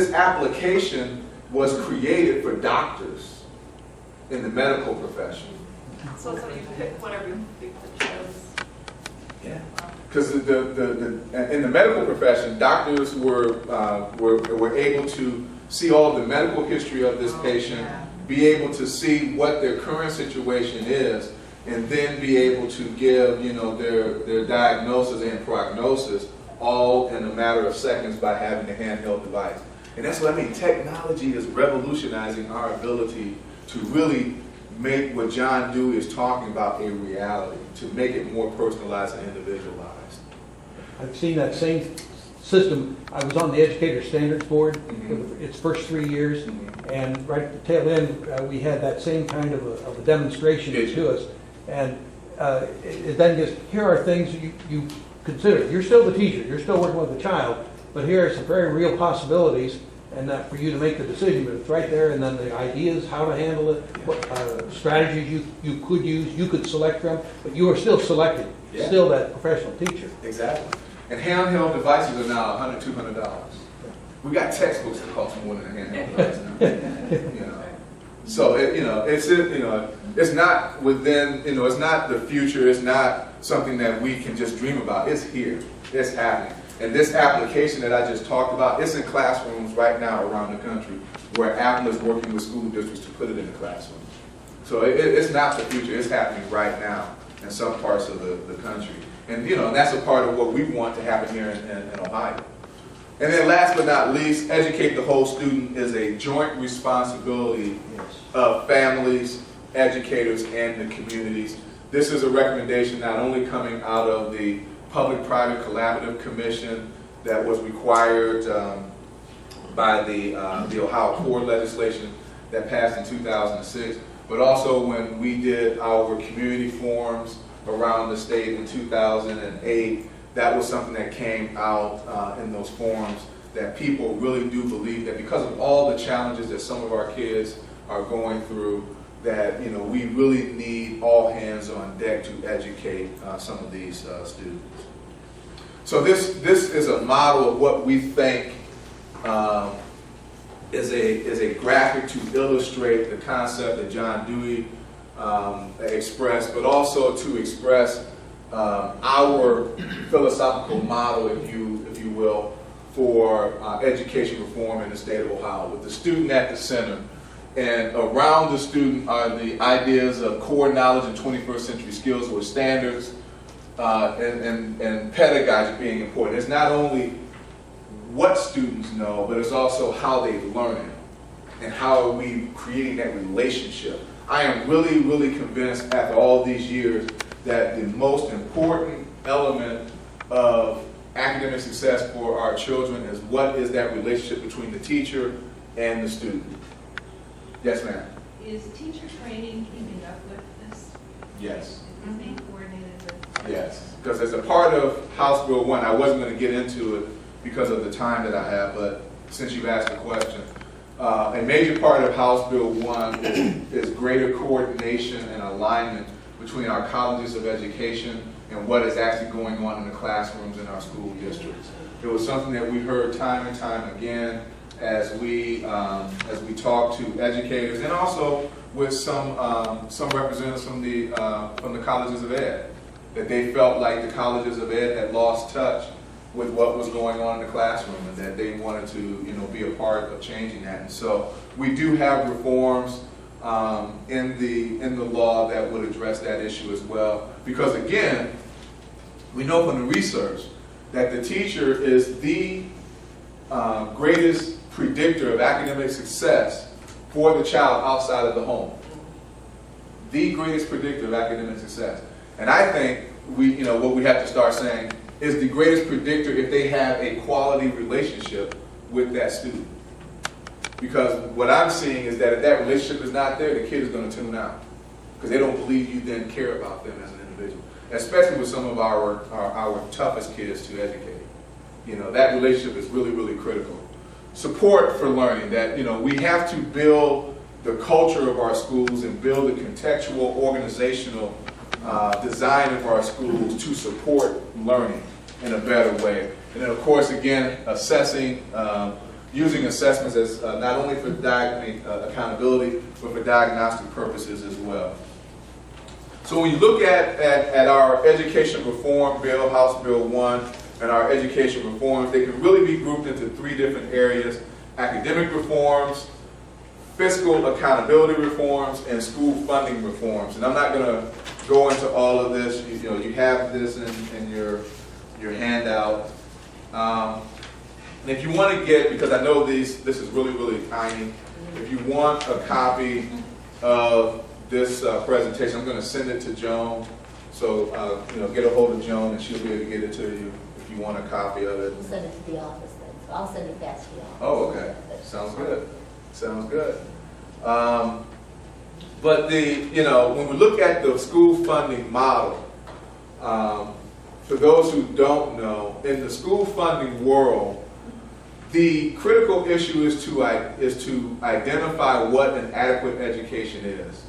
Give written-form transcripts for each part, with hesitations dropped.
This application was created for doctors in the medical profession. So you pick whatever you chose. Yeah. Because in the medical profession, doctors were able to see all of the medical history of this patient, be able to see what their current situation is, and then be able to give, their diagnosis and prognosis all in a matter of seconds by having a handheld device. And that's what I mean. Technology is revolutionizing our ability to really make what John Dewey is talking about a reality, to make it more personalized and individualized. I've seen that same system. I was on the Educator Standards Board for its first 3 years, and right at the tail end, we had that same kind of a demonstration to us. And it then just, here are things you consider. You're still the teacher, you're still working with the child, but here are some very real possibilities, and that for you to make the decision, but it's right there, and then the ideas, how to handle it, what strategies you could use, you could select from, but you are still selected, still that professional teacher. Exactly. And handheld devices are now $100, $200. We got textbooks that cost more than a handheld device now. So it's not within, it's not the future. It's not something that we can just dream about. It's here. It's happening. And this application that I just talked about, it's in classrooms right now around the country where Apple is working with school districts to put it in the classroom. So it's not the future. It's happening right now in some parts of the country. And that's a part of what we want to happen here in Ohio. And then last but not least, educate the whole student is a joint responsibility of families, educators, and the communities. This is a recommendation not only coming out of the Public-Private Collaborative Commission that was required by the Ohio Core legislation that passed in 2006, but also when we did our community forums around the state in 2008, that was something that came out in those forums, that people really do believe that because of all the challenges that some of our kids are going through, that we really need all hands on deck to educate some of these students. So this is a model of what we think is a graphic to illustrate the concept that John Dewey expressed, but also to express our philosophical model, if you will, for education reform in the state of Ohio, with the student at the center. And around the student are the ideas of core knowledge and 21st century skills or standards, and pedagogy being important. It's not only what students know, but it's also how they learn it, and how are we creating that relationship. I am really, really convinced after all these years that the most important element of academic success for our children is what is that relationship between the teacher and the student. Yes, ma'am. Is teacher training keeping up with this? Yes. Is being coordinated with? Yes, because as a part of House Bill 1, I wasn't going to get into it because of the time that I have, but since you've asked the question, a major part of House Bill 1 is greater coordination and alignment between our colleges of education and what is actually going on in the classrooms in our school districts. It was something that we heard time and time again as we talk to educators, and also with some representatives from the colleges of ed, that they felt like the colleges of ed had lost touch with what was going on in the classroom, and that they wanted to be a part of changing that. And so we do have reforms in the law that would address that issue as well, because again, we know from the research that the teacher is the greatest predictor of academic success for the child outside of the home. The greatest predictor of academic success. And I think what we have to start saying is the greatest predictor if they have a quality relationship with that student. Because what I'm seeing is that if that relationship is not there, the kid is going to tune out, because they don't believe you then care about them as an individual, especially with some of our toughest kids to educate. That relationship is really, really critical. Support for learning, that we have to build the culture of our schools and build the contextual organizational design of our schools to support learning in a better way. And then of course again, assessing using assessments as not only for accountability, but for diagnostic purposes as well. So when you look at our education reform bill, House Bill 1, and our education reforms, they can really be grouped into three different areas: academic reforms, fiscal accountability reforms, and school funding reforms. And I'm not going to go into all of this. You have this in your handout. And if you want to get, because I know this is really, really tiny, if you want a copy of this presentation, I'm going to send it to Joan. So, get a hold of Joan and she'll be able to get it to you if you want a copy of it. We'll send it to the office then. So I'll send it back to the office. Oh, okay. Sounds good. Sounds good. But when we look at the school funding model, for those who don't know, in the school funding world, the critical issue is to identify what an adequate education is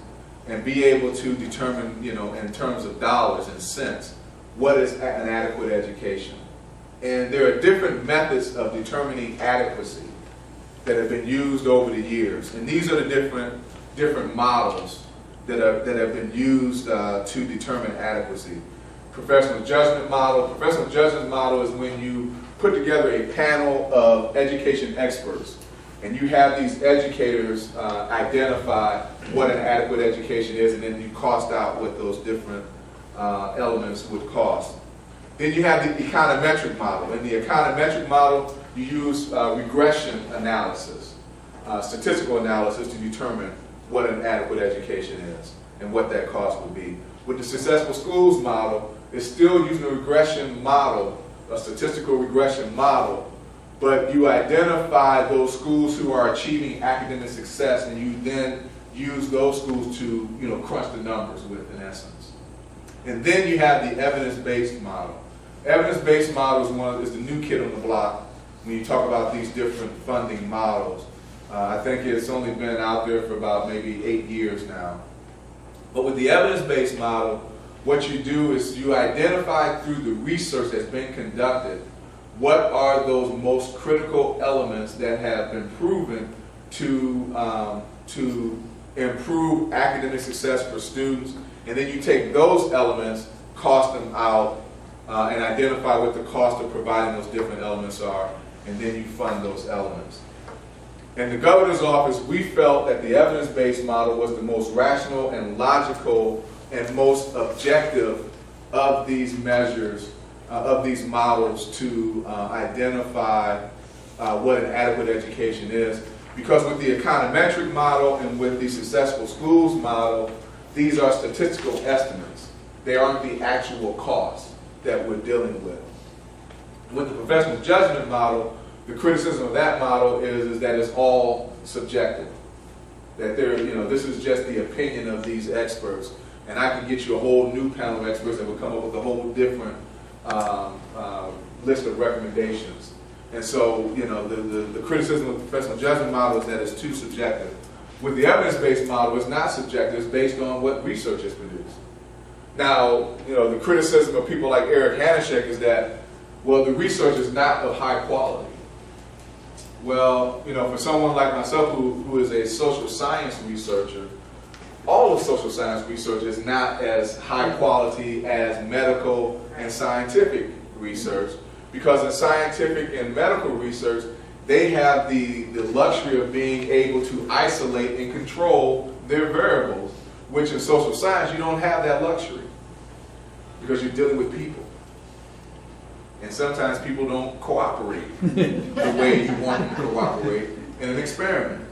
and be able to determine, in terms of dollars and cents, what is an adequate education. And there are different methods of determining adequacy that have been used over the years. And these are the different models that have been used to determine adequacy. Professional judgment model. Professional judgment model is when you put together a panel of education experts and you have these educators identify what an adequate education is, and then you cost out what those different elements would cost. Then you have the econometric model. In the econometric model, you use regression analysis, statistical analysis to determine what an adequate education is and what that cost would be. With the successful schools model, it's still using a regression model, a statistical regression model, but you identify those schools who are achieving academic success, and you then use those schools to crunch the numbers with, in essence. And then you have the evidence-based model. Evidence-based model is the new kid on the block when you talk about these different funding models. I think it's only been out there for about maybe 8 years now. But with the evidence-based model, what you do is you identify through the research that's been conducted what are those most critical elements that have been proven to improve academic success for students, and then you take those elements, cost them out, and identify what the cost of providing those different elements are, and then you fund those elements. In the governor's office, we felt that the evidence-based model was the most rational and logical and most objective of these measures, of these models to identify what an adequate education is. Because with the econometric model and with the successful schools model, these are statistical estimates. They aren't the actual costs that we're dealing with. With the professional judgment model, the criticism of that model is that it's all subjective. That this is just the opinion of these experts, and I can get you a whole new panel of experts that will come up with a whole different list of recommendations. And so, the criticism of the professional judgment model is that it's too subjective. With the evidence-based model, it's not subjective, it's based on what research has produced. Now, the criticism of people like Eric Hanishek is that, well, the research is not of high quality. Well, for someone like myself who is a social science researcher, all of social science research is not as high quality as medical and scientific research, because in scientific and medical research, they have the luxury of being able to isolate and control their variables, which in social science, you don't have that luxury because you're dealing with people. And sometimes people don't cooperate the way you want them to cooperate in an experiment.